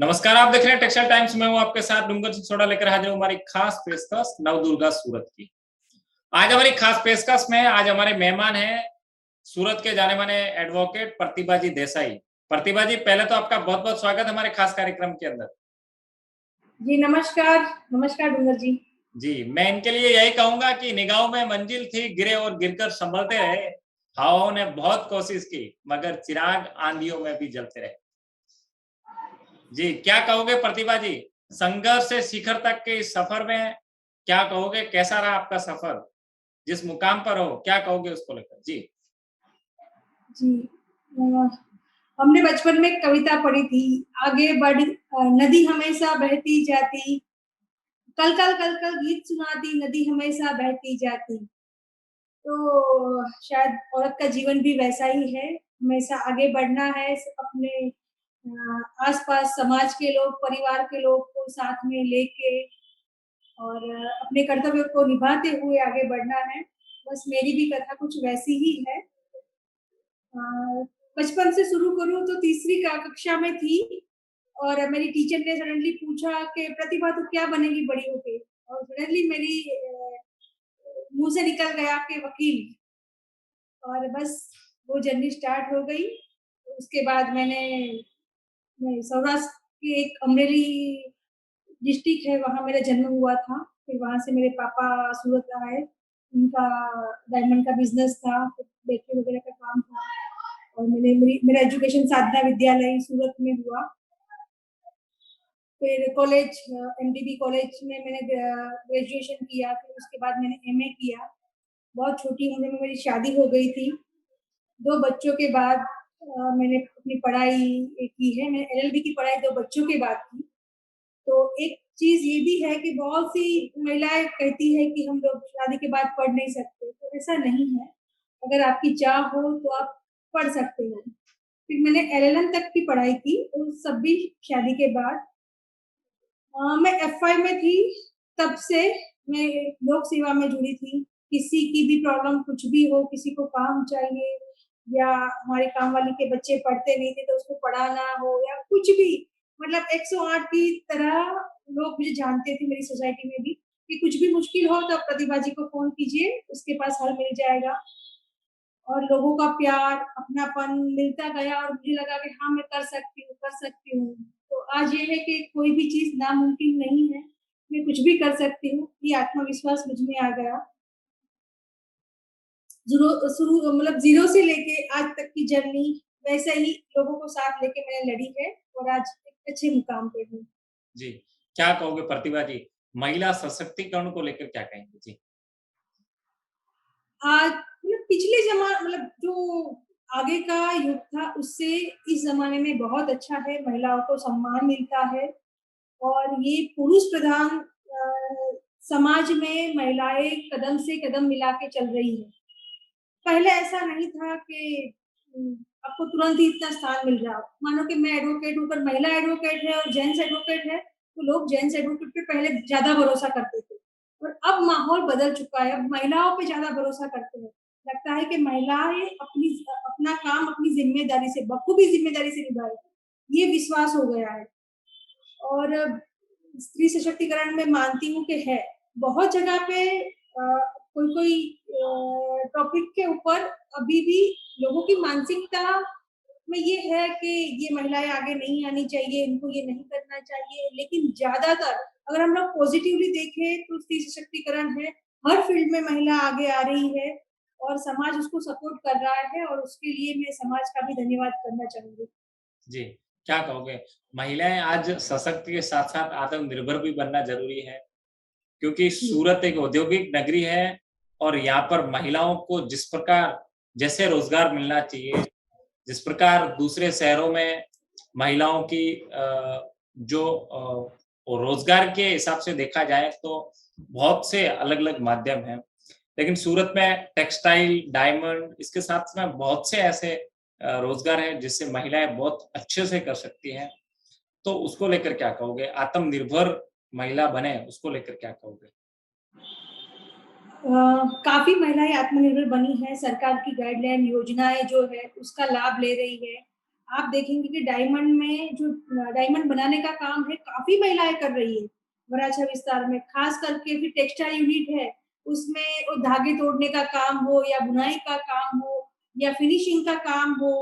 नमस्कार, आप देख रहे हैं टेक्सटाइल टाइम्स में हूं आपके साथ डूंगर सिंह सोडा लेकर हाजिर हूं हमारी खास पेशकश नवदुर्गा सूरत की। आज हमारी खास पेशकश में आज हमारे मेहमान हैं सूरत के जाने माने एडवोकेट प्रतिभा जी देसाई। प्रतिभा जी, पहले तो आपका बहुत बहुत स्वागत हमारे खास कार्यक्रम के अंदर। जी नमस्कार, नमस्कार डूंगर जी। जी, मैं इनके लिए यही कहूंगा कि निगाहों में मंजिल थी, गिरे और गिरकर संभलते रहे। हवाओं ने बहुत कोशिश की मगर चिराग आंधियों में भी जलते रहे। जी, क्या कहोगे प्रतिभा जी? संघर्ष से शिखर तक के इस सफर में क्या कहोगे? कैसा रहा आपका सफर? जिस मुकाम पर हो, क्या कहोगे उसको लेकर? जी। जी हमने बचपन में एक कविता पढ़ी थी, आगे बढ़ नदी हमेशा बहती जाती, कल-कल गीत सुनाती, नदी हमेशा बहती जाती। तो शायद औरत का जीवन भी वैसा ही है, हमेशा आगे बढ़ना है, अपने आस-पास समाज के लोग, परिवार के लोग को साथ में लेके और अपने कर्तव्य को निभाते हुए आगे बढ़ना है। बस मेरी भी कथा कुछ वैसी ही है। अ, बचपन से शुरू करूँ तो तीसरी कक्षा में थी और मेरी टीचर ने सडनली पूछा कि प्रतिभा तू क्या बनेगी बड़ी होके? और सडनली मेरी मुँह से निकल गया कि वकील। और बस वो जर्नी स्टार्ट हो गई। उसके बाद मैं सौराष्ट्र के एक अमरेली डिस्ट्रिक्ट है, वहाँ मेरा जन्म हुआ था। फिर वहाँ से मेरे पापा सूरत आए, उनका डायमंड का बिज़नेस था, बेकरी वगैरह का काम था और मेरा एजुकेशन साधना विद्यालय सूरत में हुआ। फिर कॉलेज एमडीबी कॉलेज में मैंने ग्रेजुएशन किया, फिर उसके बाद मैंने एमए किया। बहुत छोटी उम्र में मेरी शादी हो गई थी। 2 बच्चों के बाद मैंने अपनी पढ़ाई की है। मैंने एलएलबी की पढ़ाई 2 बच्चों के बाद की। तो एक चीज़ ये भी है कि बहुत सी महिलाएँ कहती हैं कि हम लोग शादी के बाद पढ़ नहीं सकते, तो ऐसा नहीं है। अगर आपकी चाह हो तो आप पढ़ सकते हो। फिर मैंने एलएलएम तक की पढ़ाई की, उन सब भी शादी के बाद। मैं एफ5 में थी, तब से मैं लोक सेवा में जुड़ी थी। किसी की भी प्रॉब्लम कुछ भी हो, किसी को काम चाहिए या हमारे काम वाली के बच्चे पढ़ते नहीं थे तो उसको पढ़ाना हो या कुछ भी, मतलब 108 की तरह लोग मुझे जानते थे मेरी सोसाइटी में भी कि कुछ भी मुश्किल हो तो आप प्रतिभा जी को फ़ोन कीजिए, उसके पास हल मिल जाएगा। और लोगों का प्यार, अपनापन मिलता गया और मुझे लगा कि हाँ, मैं कर सकती हूँ, कर सकती हूँ। तो आज ये है कि कोई भी चीज़ नामुमकिन नहीं है, मैं कुछ भी कर सकती हूँ, ये आत्मविश्वास मुझ में आ गया। शुरू मतलब ज़ीरो से लेके आज तक की जर्नी वैसे ही लोगों को साथ लेके मैंने लड़ी है और आज एक अच्छे मुकाम पे हूँ। जी, क्या कहोगे प्रतिभा जी? महिला सशक्तिकरण को लेकर क्या कहेंगे? जी। आज मतलब पिछले मतलब जो आगे का युग था उससे इस ज़माने में बहुत अच्छा है, महिलाओं को सम्मान मिलता है और ये पुरुष प्रधान समाज में महिलाएँ कदम से कदम मिला के चल रही हैं। पहले ऐसा नहीं था कि आपको तुरंत ही इतना स्थान मिल रहा हो। मानो कि मैं एडवोकेट हूँ, पर महिला एडवोकेट है और जेंट्स एडवोकेट है, तो लोग जेंट्स एडवोकेट पे पहले ज़्यादा भरोसा करते थे। और अब माहौल बदल चुका है, अब महिलाओं पे ज़्यादा भरोसा करते हैं। लगता है कि महिलाएँ अपना काम अपनी ज़िम्मेदारी से बखूबी ज़िम्मेदारी से निभाएँ, ये विश्वास हो गया है। और स्त्री सशक्तिकरण मैं मानती हूँ कि है। बहुत जगह पे कोई-कोई टॉपिक के ऊपर अभी भी लोगों की मानसिकता में ये है कि ये महिलाएँ आगे नहीं आनी चाहिए, इनको ये नहीं करना चाहिए। लेकिन ज़्यादातर अगर हम लोग पॉज़िटिवली देखें तो स्त्री सशक्तिकरण है। हर फ़ील्ड में महिला आगे आ रही है और समाज उसको सपोर्ट कर रहा है और उसके लिए मैं समाज का भी धन्यवाद करना चाहूँगी। जी, क्या कहोगे? महिलाएँ आज सशक्त के साथ-साथ आत्मनिर्भर भी बनना ज़रूरी है, क्योंकि जी। सूरत एक औद्योगिक नगरी है और यहाँ पर महिलाओं को जिस प्रकार जैसे रोज़गार मिलना चाहिए, जिस प्रकार दूसरे शहरों में महिलाओं की जो रोज़गार के हिसाब से देखा जाए तो बहुत से अलग-अलग माध्यम हैं। लेकिन सूरत में टेक्सटाइल, डायमंड इसके साथ में बहुत से ऐसे रोज़गार हैं जिससे महिलाएँ बहुत अच्छे से कर सकती हैं। तो उसको लेकर क्या कहोगे? आत्मनिर्भर महिला बने, उसको लेकर क्या कहोगे? काफ़ी महिलाएँ आत्मनिर्भर बनी हैं, सरकार की गाइडलाइन योजनाएँ जो है उसका लाभ ले रही है। आप देखेंगे कि डायमंड में जो डायमंड बनाने का काम है, काफ़ी महिलाएँ कर रही है, वराछा विस्तार में। ख़ास करके फिर टेक्सटाइल यूनिट है, उसमें वो धागे तोड़ने का काम हो या बुनाई का काम हो या फिनिशिंग का काम हो,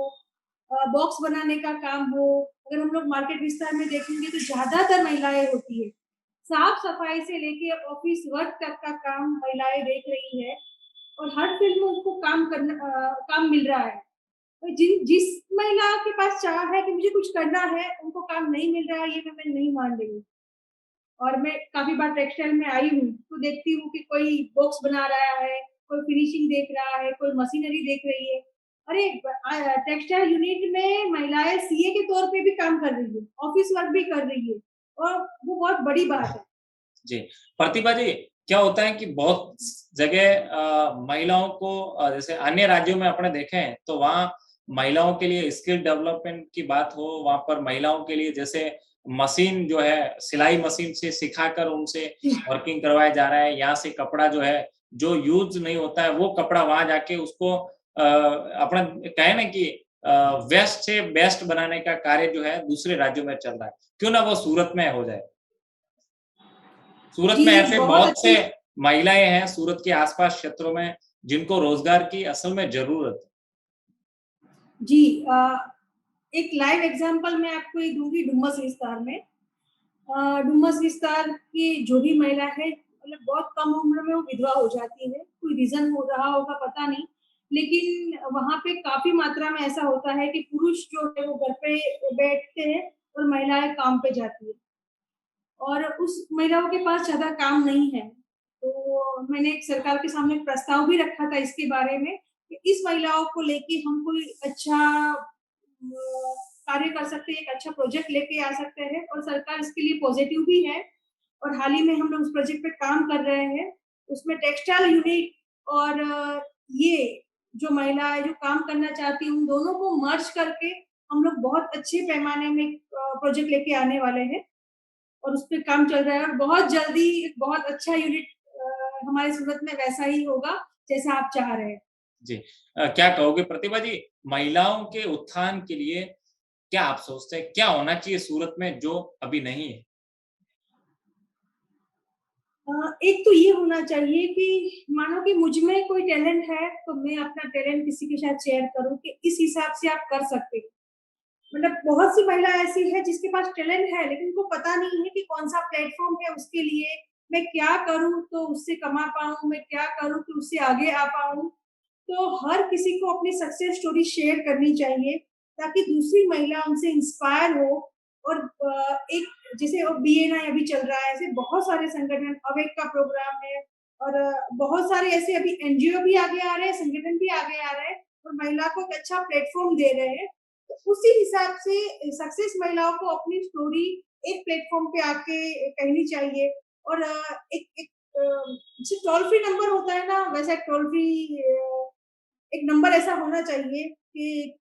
बॉक्स बनाने का काम हो। अगर हम लोग मार्केट विस्तार में देखेंगे तो ज़्यादातर महिलाएँ होती है। साफ-सफाई से लेके ऑफ़िस वर्क तक का काम महिलाएँ देख रही है और हर फ़ील्ड में उनको काम मिल रहा है। तो जिस महिला के पास चाह है कि मुझे कुछ करना है, उनको काम नहीं मिल रहा है, ये मैं नहीं मान रही हूँ। और मैं काफ़ी बार टेक्सटाइल में आई हूँ, तो देखती हूँ कि कोई बॉक्स बना रहा है, कोई फिनिशिंग देख रहा है, कोई मशीनरी देख रही है। अरे टेक्सटाइल यूनिट में महिलाएँ सीए के तौर पे भी काम कर रही है, ऑफ़िस वर्क भी कर रही है और वो बहुत बड़ी बात है। जी। प्रतिभा जी, क्या होता है कि बहुत जगह महिलाओं को जैसे अन्य राज्यों में आपने देखे हैं, तो वहाँ महिलाओं के लिए स्किल डेवलपमेंट की बात हो, वहाँ पर महिलाओं के लिए जैसे मशीन जो है, सिलाई मशीन से सिखाकर उनसे जी, वर्किंग करवाया जा रहा है। यहाँ से कपड़ा जो है, जो यूज़ नहीं होता है, वो कपड़ा वहाँ जाके उसको अपना कहें ना कि वेस्ट से बेस्ट बनाने का कार्य जो है, दूसरे राज्यों में चल रहा है। क्यों ना वो सूरत में हो जाए? सूरत जी, में ऐसे बहुत बहुत से अच्छी महिलाएँ हैं सूरत के आस-पास क्षेत्रों में, जिनको रोज़गार की असल में ज़रूरत है। जी एक लाइव एग्ज़ाम्पल मैं आपको ये दूँगी डुमस विस्तार में। डुमस विस्तार की जो भी महिला है मतलब बहुत कम उम्र में वो विधवा हो जाती है। कोई रीज़न हो रहा होगा पता नहीं। लेकिन वहाँ पे काफ़ी मात्रा में ऐसा होता है कि पुरुष जो है वो घर पे बैठते हैं और महिलाएँ काम पे जाती हैं। और उस महिलाओं के पास ज़्यादा काम नहीं है। तो मैंने एक सरकार के सामने एक प्रस्ताव भी रखा था इसके बारे में कि इस महिलाओं को लेके हम कोई अच्छा कार्य कर सकते हैं, एक अच्छा प्रोजेक्ट लेके आ सकते हैं और सरकार इसके लिए पॉज़िटिव भी है और हाल ही में हम लोग उस प्रोजेक्ट पे काम कर रहे हैं। उसमें टेक्सटाइल यूनिट और ये जो महिलाएँ जो काम करना चाहती हैं, उन दोनों को मर्ज करके हम लोग बहुत अच्छे पैमाने में प्रोजेक्ट लेके आने वाले हैं। और उस पे काम चल रहा है और बहुत जल्दी एक बहुत अच्छा यूनिट हमारे सूरत में वैसा ही होगा, जैसा आप चाह रहे हैं। जी। क्या कहोगे प्रतिभा जी, महिलाओं के उत्थान के लिए क्या आप सोचते हैं, क्या होना चाहिए सूरत में जो अभी नहीं है? एक तो ये होना चाहिए कि मानो कि मुझ में कोई टैलेंट है, तो मैं अपना टैलेंट किसी के साथ शेयर करूँ कि इस हिसाब से आप कर सकते हो। मतलब बहुत सी महिला ऐसी है जिसके पास टैलेंट है, लेकिन उनको पता नहीं है कि कौन-सा प्लेटफ़ॉर्म है उसके लिए, मैं क्या करूँ तो उससे कमा पाऊँ, मैं क्या करूँ कि उससे आगे आ पाऊँ। तो हर किसी को अपनी सक्सेस स्टोरी शेयर करनी चाहिए, ताकि दूसरी महिला उनसे इंस्पायर हो और एक जैसे बीएनआई अभी चल रहा है, ऐसे बहुत सारे संगठन अवेक का प्रोग्राम है और बहुत सारे ऐसे अभी एनजीओ भी आगे आ रहे हैं, संगठन भी आगे आ रहे हैं और महिला को एक अच्छा प्लेटफ़ॉर्म दे रहे हैं। तो उसी हिसाब से सक्सेस महिलाओं को अपनी स्टोरी एक प्लेटफ़ॉर्म पे आके कहनी चाहिए और एक एक जैसे टोल फ्री नंबर होता है ना, वैसा एक टोल फ्री एक नंबर ऐसा होना चाहिए कि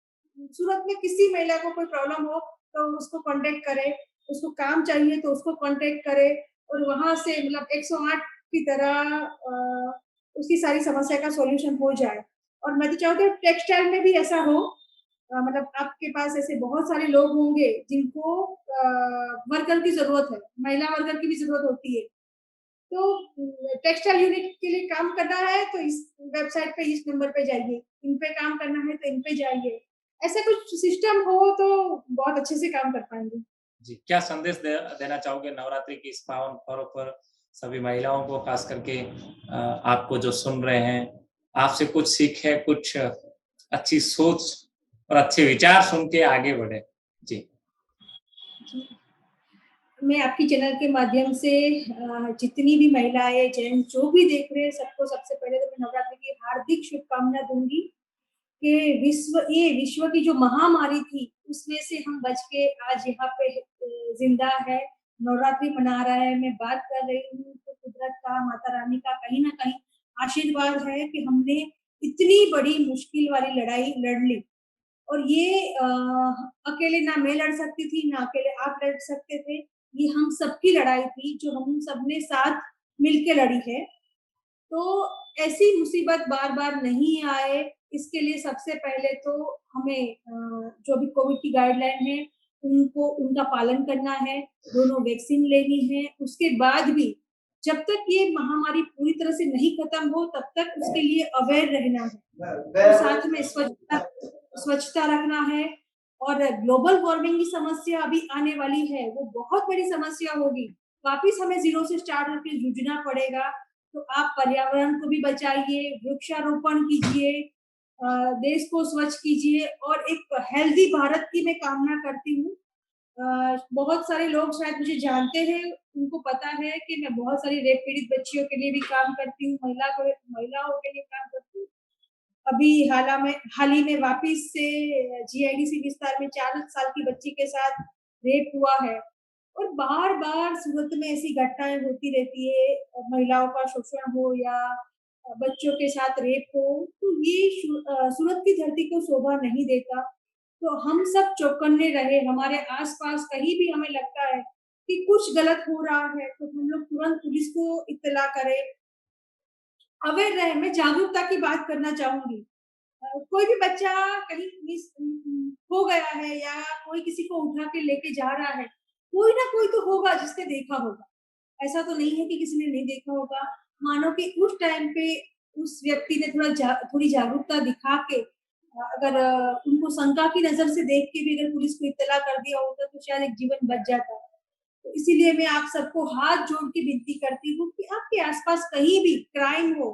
सूरत में किसी महिला को कोई प्रॉब्लम हो तो उसको कॉन्टैक्ट करे, उसको काम चाहिए तो उसको कॉन्टैक्ट करे और वहाँ से मतलब 108 की तरह उसकी सारी समस्या का सॉल्यूशन हो जाए। और मैं तो चाहूँगी टेक्सटाइल में भी ऐसा हो मतलब आपके पास ऐसे बहुत सारे लोग होंगे जिनको वर्कर की ज़रूरत है, महिला वर्कर की भी ज़रूरत होती है। तो टेक्सटाइल यूनिट के लिए काम करना है तो इस वेबसाइट पे इस नंबर पे जाइए, इन पे काम करना है तो इन पे जाइए। ऐसा कुछ सिस्टम हो तो बहुत अच्छे से काम कर पाएँगे। जी, क्या संदेश देना चाहोगे नवरात्रि के इस पावन पर्व पर सभी महिलाओं को खास करके आपको जो सुन रहे हैं, आपसे कुछ सीखें, कुछ अच्छी सोच और अच्छे विचार सुन के आगे बढ़ें? जी। जी। मैं आपकी चैनल के माध्यम से जितनी भी महिलाएँ, जेंट्स जो भी देख रहे हैं सबको सबसे पहले तो मैं नवरात्रि की हार्दिक शुभकामना दूँगी कि विश्व की जो महामारी थी, उसमें से हम बच के आज यहाँ पे ज़िंदा है, नवरात्रि मना रहे हैं। मैं बात कर रही हूँ तो कुदरत का, माता रानी का कहीं न कहीं आशीर्वाद है कि हमने इतनी बड़ी मुश्किल वाली लड़ाई लड़ ली। और ये अकेले ना मैं लड़ सकती थी, ना अकेले आप लड़ सकते थे। ये हम सबकी लड़ाई थी, जो हम सबने साथ मिल के लड़ी है। तो ऐसी मुसीबत बार-बार नहीं आए इसके लिए सबसे पहले तो हमें जो भी कोविड की गाइडलाइन है, उनको उनका पालन करना है, दोनों वैक्सीन लेनी है। उसके बाद भी जब तक ये महामारी पूरी तरह से नहीं खत्म हो, तब तक उसके लिए अवेयर रहना है और साथ में स्वच्छता रखना है। और ग्लोबल वार्मिंग की समस्या अभी आने वाली है, वो बहुत बड़ी समस्या होगी। वापिस हमें ज़ीरो से स्टार्ट करके जूझना पड़ेगा। तो आप पर्यावरण को भी बचाइए, वृक्षारोपण कीजिए, देश को स्वच्छ कीजिए और एक हेल्दी भारत की मैं कामना करती हूँ। बहुत सारे लोग शायद मुझे जानते हैं, उनको पता है कि मैं बहुत सारी रेप पीड़ित बच्चियों के लिए भी काम करती हूँ, महिलाओं के लिए काम करती हूँ। अभी हाल ही में वापिस से जीआईडीसी विस्तार में 4 साल की बच्ची के साथ रेप हुआ है और बार-बार सूरत में ऐसी घटनाएँ होती रहती है, महिलाओं का शोषण हो या बच्चों के साथ रेप हो, तो ये सूरत की धरती को शोभा नहीं देता। तो हम सब चौकन्ने रहे, हमारे आस-पास कहीं भी हमें लगता है कि कुछ गलत हो रहा है, तो हम लोग तुरंत पुलिस को इत्तला करें। अवेयर रहे, मैं जागरूकता की बात करना चाहूँगी। कोई भी बच्चा कहीं खो गया है या कोई किसी को उठा के लेके जा रहा है, कोई ना कोई तो होगा जिसने देखा होगा। ऐसा तो नहीं है कि किसी ने नहीं देखा होगा। मानो कि उस टाइम पे उस व्यक्ति ने थोड़ी जागरूकता दिखा के अगर उनको शंका की नज़र से देख के भी अगर पुलिस को इत्तला कर दिया होता तो शायद एक जीवन बच जाता। तो इसीलिए मैं आप सबको हाथ जोड़ के विनती करती हूँ कि आपके आस-पास कहीं भी क्राइम हो,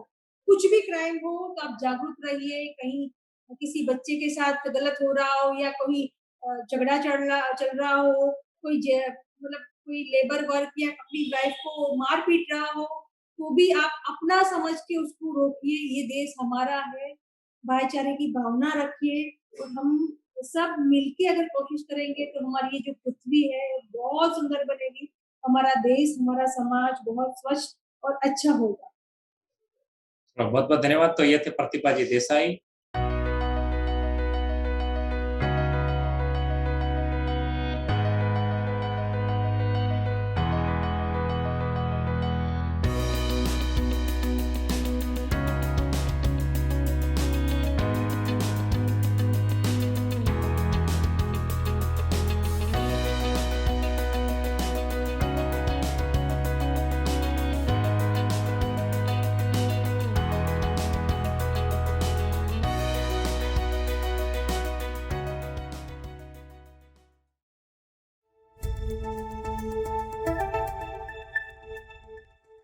कुछ भी क्राइम हो तो आप जागरूक रहिए, कहीं किसी बच्चे के साथ गलत हो रहा हो या कोई झगड़ा चल रहा हो, कोई मतलब कोई लेबर वर्क या अपनी वाइफ को मार-पीट रहा हो, तो भी आप अपना समझ के उसको रोकिए, ये देश हमारा है, भाईचारे की भावना रखिए और हम सब मिलके अगर कोशिश करेंगे तो हमारी ये जो पृथ्वी है बहुत सुंदर बनेगी, हमारा देश, हमारा समाज बहुत स्वच्छ और अच्छा होगा। बहुत-बहुत धन्यवाद। तो ये थे प्रतिभा जी देसाई